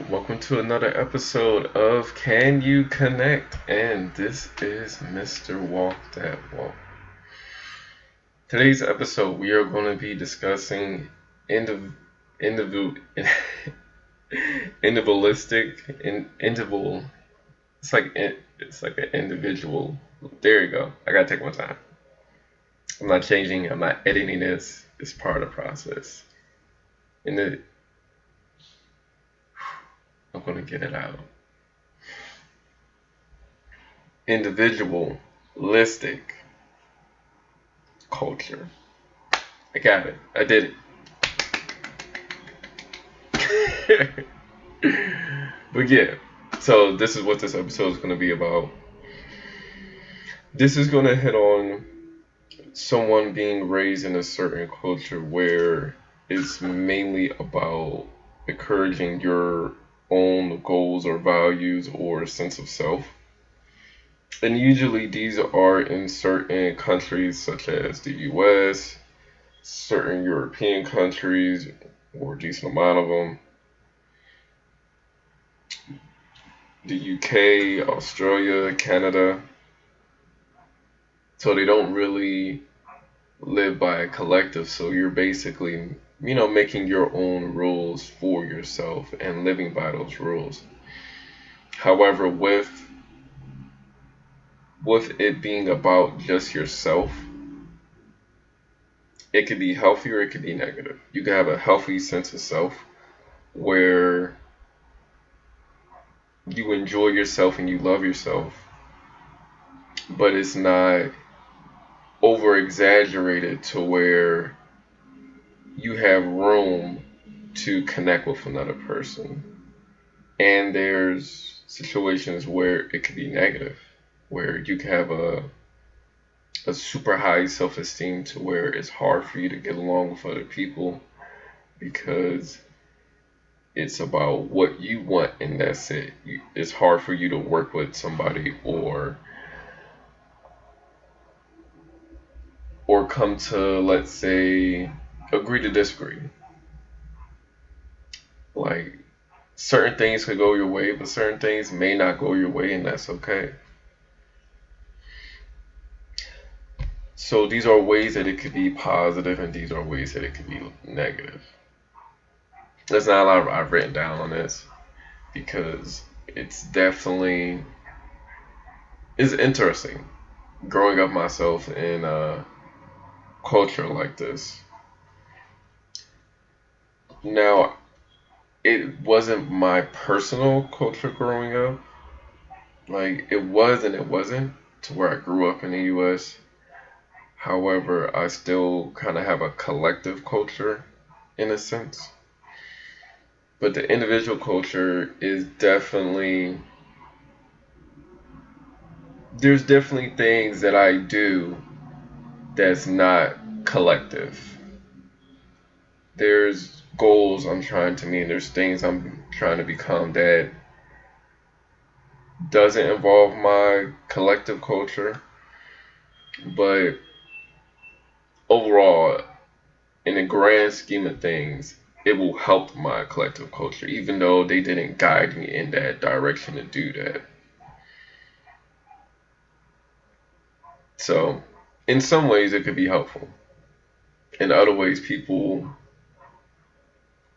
Welcome to another episode of Can You Connect? And this is Mr. Walk That Walk. Today's episode, we are going to be discussing individual, individualistic, individual. It's like an individual. There you go. I gotta take my time. I'm not changing. I'm not editing this. It's part of the process. I'm gonna get it out. Individualistic culture. I got it. I did it. But yeah, so this is what this episode is going to be about. This is going to hit on someone being raised in a certain culture where it's mainly about encouraging your own goals or values or sense of self. And usually these are in certain countries such as the US, certain European countries, or a decent amount of them, the UK, Australia, Canada. So they don't really live by a collective. So you're basically, making your own rules for yourself and living by those rules. However, with it being about just yourself, it could be healthy or it could be negative. You can have a healthy sense of self where you enjoy yourself and you love yourself, but it's not over exaggerated to where you have room to connect with another person. And there's situations where it could be negative, where you can have a super high self-esteem to where it's hard for you to get along with other people because it's about what you want and that's it. It's hard for you to work with somebody or come to, let's say, agree to disagree. Like, certain things could go your way, but certain things may not go your way, and that's okay. So these are ways that it could be positive, and these are ways that it could be negative. There's not a lot I've written down on this because it's interesting growing up myself in a culture like this. Now, it wasn't my personal culture growing up. Like, it was and it wasn't to where I grew up in the US. However, I still kind of have a collective culture in a sense. But the individual culture is there's definitely things that I do that's not collective. There's goals I'm trying to meet, there's things I'm trying to become that doesn't involve my collective culture. But overall, in the grand scheme of things, it will help my collective culture, even though they didn't guide me in that direction to do that. So, in some ways, it could be helpful. In other ways, people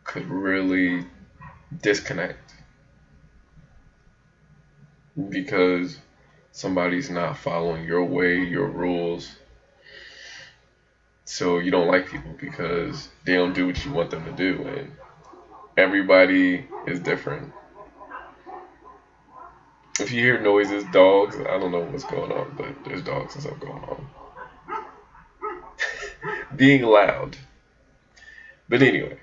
could really disconnect because somebody's not following your way, your rules. So you don't like people because they don't do what you want them to do, and everybody is different. If you hear noises, dogs, I don't know what's going on, but there's dogs and stuff going on. Being loud. But anyway,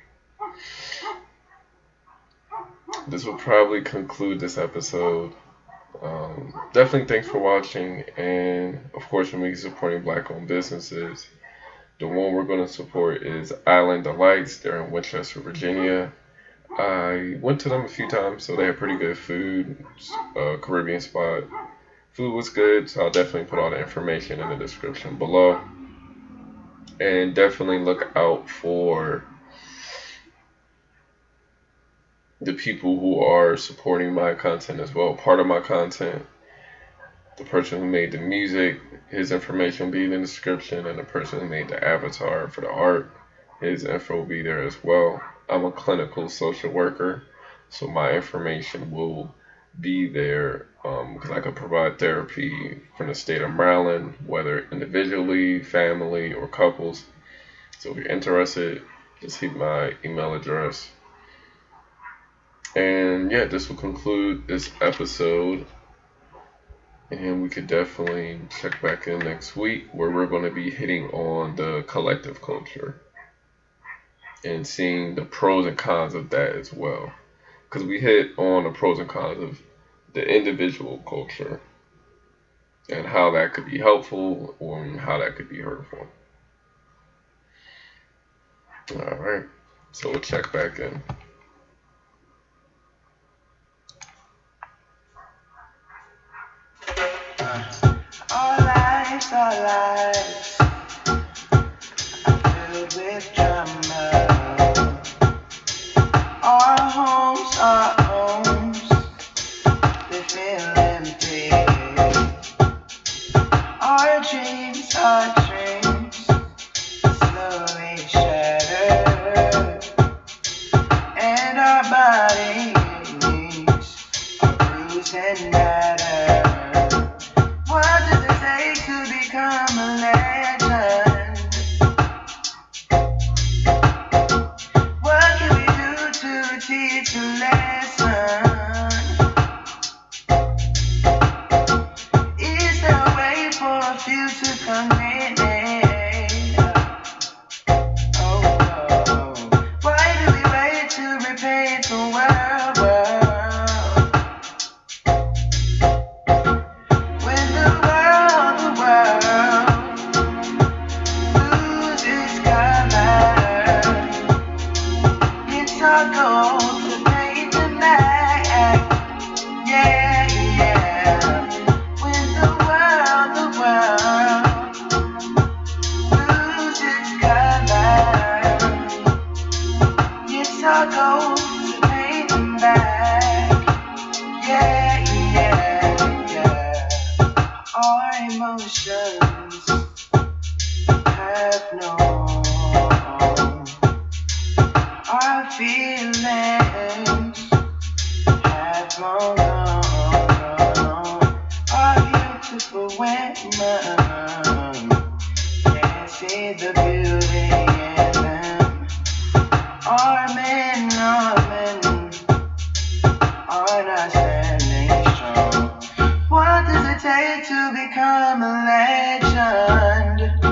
this will probably conclude this episode. Definitely thanks for watching, and of course, we're supporting Black-owned businesses. The one we're going to support is Island Delights. They're in Winchester, Virginia. I went to them a few times, so they have pretty good food. Caribbean spot. Food was good, so I'll definitely put all the information in the description below. And definitely look out for the people who are supporting my content as well, part of my content. The person who made the music, his information will be in the description, and the person who made the avatar for the art, his info will be there as well. I'm a clinical social worker, so my information will be there because I can provide therapy from the state of Maryland, whether individually, family, or couples. So if you're interested, just hit my email address. And yeah, this will conclude this episode. And we could definitely check back in next week where we're going to be hitting on the collective culture and seeing the pros and cons of that as well. Because we hit on the pros and cons of the individual culture and how that could be helpful or how that could be hurtful. All right, so we'll check back in. Our lives are filled with drama. Our homes are homes, they feel empty. Our dreams are dreams, slowly shattered. And our bodies are bruised and battered. What does it take to become a legend? What can we do to teach a lesson? Is there a way for a few to commit? Oh, why do we wait to repaint the world? Our emotions have no home. Our feelings have long gone. Our beautiful women can't see the beauty in them. Our men are not standing strong. What does it take to become a legend?